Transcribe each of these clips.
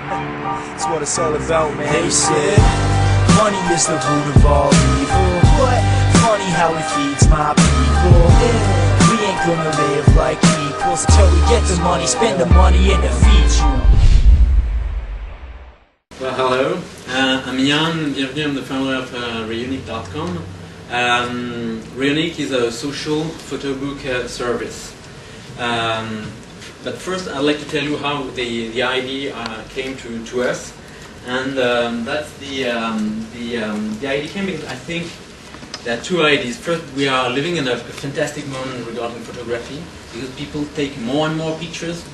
It's what it's all about, man. They said money is the root of all evil, but funny how it feeds my people. We ain't gonna live like equals till we get the money, spend the money, and it feeds you. Well, hello, I'm Jan. Bienvenue. I'm the founder of Reunik.com. Reunik is a social photo book service. But first, I'd like to tell you how the idea came to us, and that's the idea came because I think there are two ideas. First, we are living in a fantastic moment regarding photography because people take more and more pictures.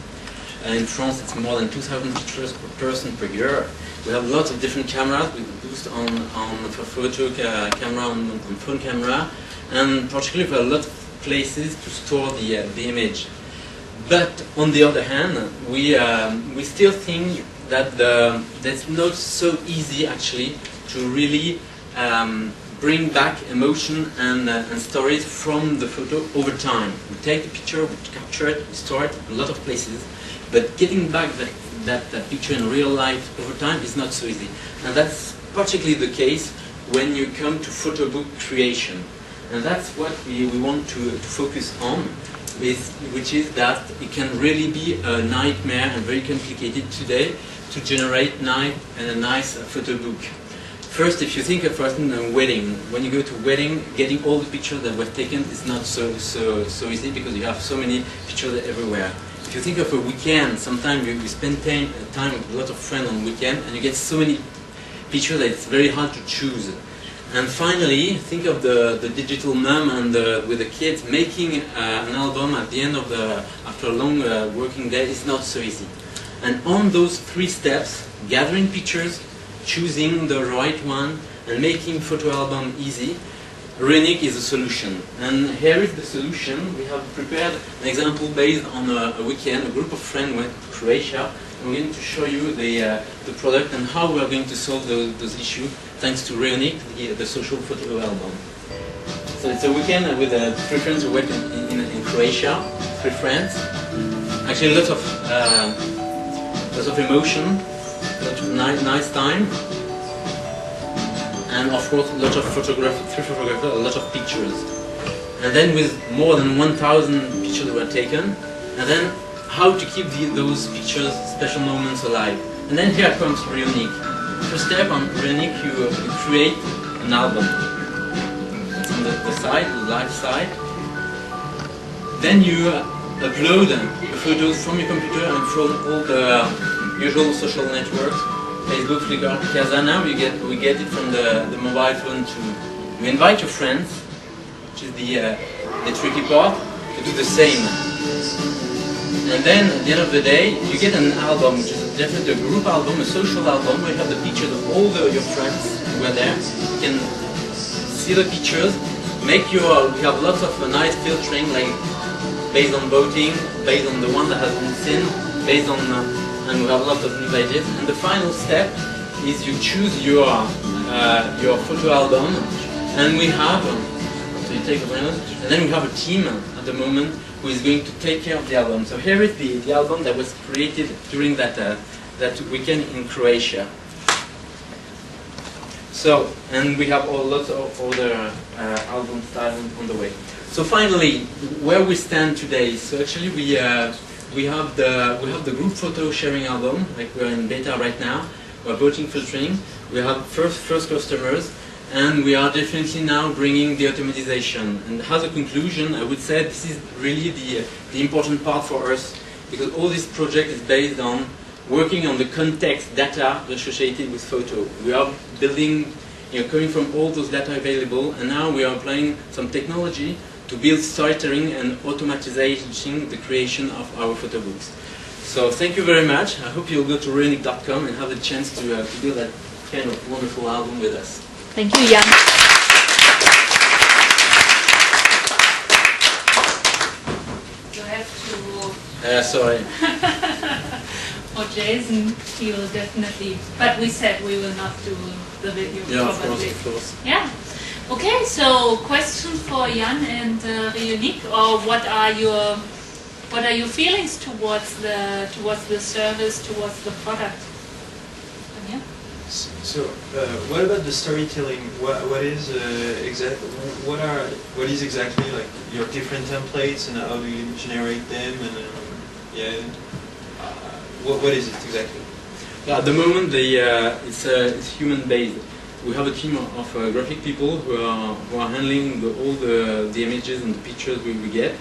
In France, it's more than 2,000 pictures per person per year. We have lots of different cameras with boost on photo camera, on phone camera, and particularly we have a lot of places to store the image. But on the other hand, we still think that that's not so easy actually to really bring back emotion and stories from the photo over time. We take the picture, we capture it, we store it in a lot of places, but getting back that picture in real life over time is not so easy. And that's particularly the case when you come to photo book creation. And that's what we want to focus on, which is that it can really be a nightmare and very complicated today to generate a nice photo book. First, if you think of, for instance, a wedding, when you go to a wedding, getting all the pictures that were taken is not so easy because you have so many pictures everywhere. If you think of a weekend, sometimes you spend time with a lot of friends on weekend and you get so many pictures that it's very hard to choose. And finally, think of the digital mom and with the kids making an album at the end of after a long working day is not so easy. And on those three steps, gathering pictures, choosing the right one, and making photo album easy, Reunik is a solution. And here is the solution. We have prepared an example based on a weekend. A group of friends went to Croatia. And we're going to show you the product and how we are going to solve those issues thanks to Reunik, the social photo album. So it's a weekend with three friends who went in Croatia, three friends. Actually, lots of emotion, lots of nice time. And of course, a lot of photography, a lot of pictures. And then with more than 1,000 pictures that were taken, and then how to keep those pictures, special moments alive. And then here comes Reunik. First step on Reunik, you create an album. It's on the side, the live side. Then you upload the photos from your computer and from all the usual social networks. Facebook, Flickr, Casa. Now we get it from the mobile phone too. You invite your friends, which is the tricky part, to do the same. And then at the end of the day, you get an album, which is definitely a group album, a social album, where you have the pictures of all your friends who were there. You can see the pictures, we have lots of nice filtering, like based on voting, based on the one that has been seen, based on and we have a lot of new ideas. And the final step is you choose your photo album, and we have, so you take a minute, and then we have a team at the moment who is going to take care of the album. So here is the album that was created during that weekend in Croatia. So, and we have lots of other album styles on the way. So finally, where we stand today. So actually we have the group photo sharing album, like we're in beta right now. We're voting filtering. We have first customers, and we are definitely now bringing the automatization. And as a conclusion, I would say this is really the important part for us, because all this project is based on working on the context data associated with photo. We are building, coming from all those data available, and now we are applying some technology to build storytelling and automatizing the creation of our photo books. So thank you very much. I hope you'll go to Reunik.com and have the chance to build that kind of wonderful album with us. Thank you, Jan. You have to... sorry. Or Jason, he will definitely... But we said we will not do the video. Yeah, probably. of course. Yeah. Okay, so question for Jan and Reunik, or what are your feelings towards the service, towards the product? So, what about the storytelling? What is what is exactly like your different templates, and how do you generate them? And yeah, what is it exactly? At the moment, it's human based. We have a team of graphic people who are handling all the images and the pictures we get,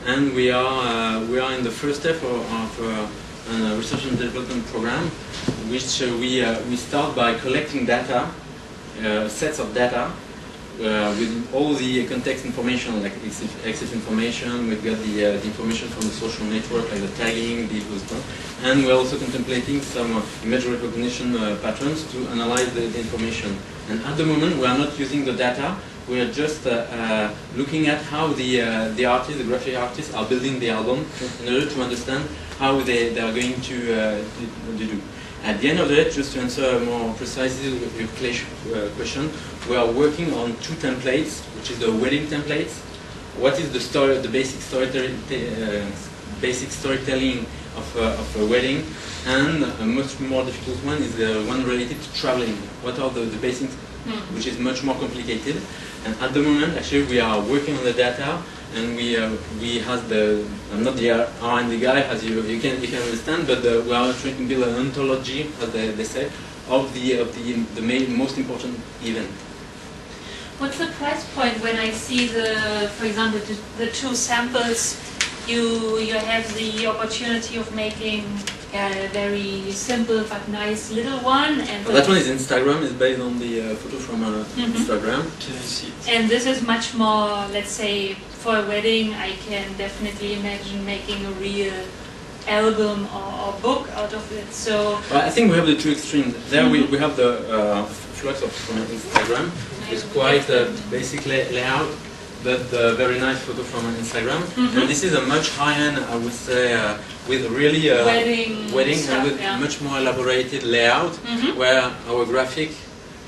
and we are in the first step of a research and development program, which we start by collecting data, sets of data, with all the context information, like exit information. We've got the information from the social network, like the tagging, the stuff, and we're also contemplating some image recognition patterns to analyze the information. And at the moment, we are not using the data. We are just looking at how the artists, the graphic artists, are building the album in order to understand how they are going to do. At the end of the day, just to answer more precisely your question, we are working on two templates, which is the wedding templates. What is the story, the basic storytelling of a wedding, and a much more difficult one is the one related to traveling. What are the basics, which is much more complicated. And at the moment, actually, we are working on the data, and we have the, I'm not the R&D guy, as you can understand, but we are trying to build an ontology, as they say, of the most important event. What's the price point when I see for example, the two samples? You have the opportunity of making a very simple but nice little one, and that one is Instagram. It's based on the photo from Instagram. And this is much more, let's say, for a wedding. I can definitely imagine making a real album or book out of it. So well, I think we have the two extremes. There we have the flux from Instagram. It's quite basic layout, but very nice photo from Instagram. And this is a much high-end, I would say, with really wedding stuff, and with much more elaborated layout, where our graphic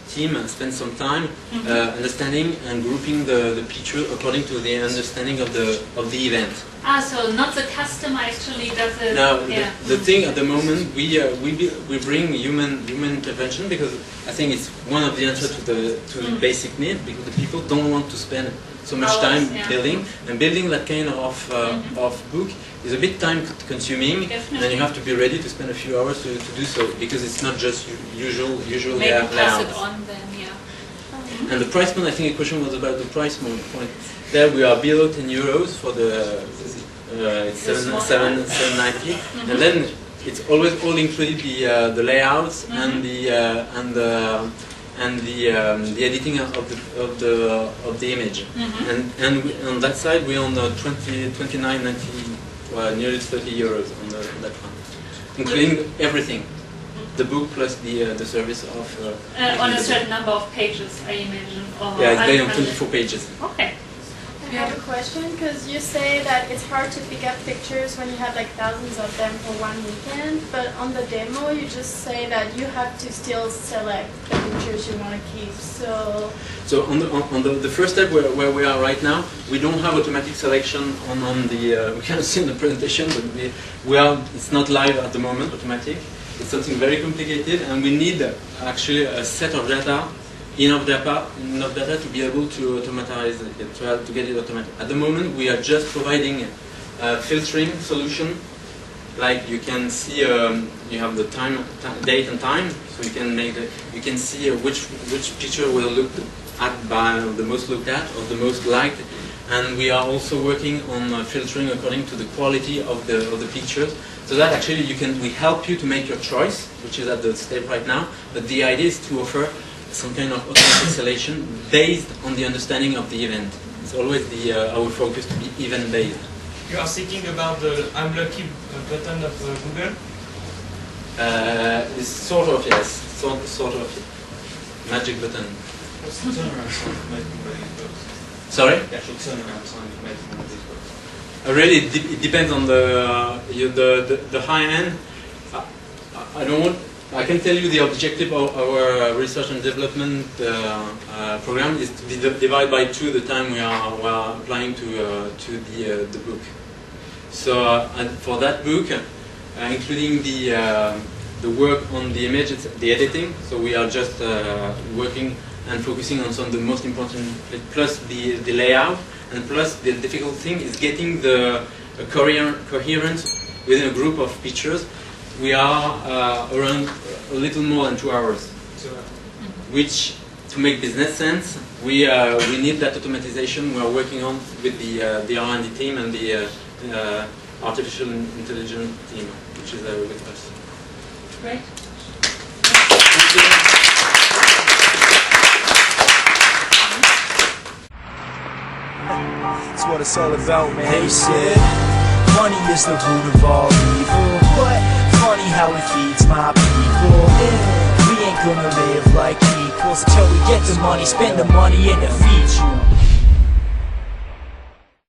team spends some time understanding and grouping the picture according to the understanding of the event. Ah, so not the customer actually does it. No, the thing at the moment, we bring human intervention, because I think it's one of the answers to the basic need, because the people don't want to spend so much time building, and building that kind of book is a bit time consuming. Definitely. And you have to be ready to spend a few hours to do so, because it's not just usual Maybe pass it layouts. on then, yeah. And the price point, I think the question was about the price point. There we are below 10 euros for the it's 790, and then it's always all included the layouts and the editing of the image. And on that side we on the 29.90, nearly 30 euros on that one, including everything. The book plus the service of on a certain number of pages, I imagine. Or yeah, it's based on 24 pages. Okay. I have a question, because you say that it's hard to pick up pictures when you have like thousands of them for one weekend, but on the demo you just say that you have to still select the pictures you want to keep. So on the first step where we are right now, we don't have automatic selection on the we cannot see in the presentation, but it's not live at the moment, automatic. It's something very complicated, and we need actually a set of data, enough data to be able to automatize it, to get it automatic. At the moment, we are just providing a filtering solution. Like you can see, you have the date and time, so you can see which picture will look at by the most looked at or the most liked. And we are also working on filtering according to the quality of the pictures, so that actually we help you to make your choice, which is at the step right now. But the idea is to offer some kind of automatic selection based on the understanding of the event. It's always our focus to be event-based. You are thinking about the I'm lucky button of Google? It's sort of, yes. Sort of. Magic button. What's the turnaround time for making one of these books? Sorry? The actual turnaround time for making one of these books? Really, it depends on the high end. I can tell you the objective of our research and development program is to divide by 2 the time we are applying to the book. So and for that book, including the work on the image, it's the editing. So we are just working and focusing on some of the most important, plus the layout, and plus the difficult thing is getting the coherence within a group of pictures. We are around a little more than 2 hours, which, to make business sense, we need that automatization we are working on with the R&D team and the artificial intelligence team, which is with us. Great. That's what it's all about, man. They said money is the root of all evil, but funny how it feeds my people. We ain't gonna live like equals till we get the money, spend the money, and it feeds you.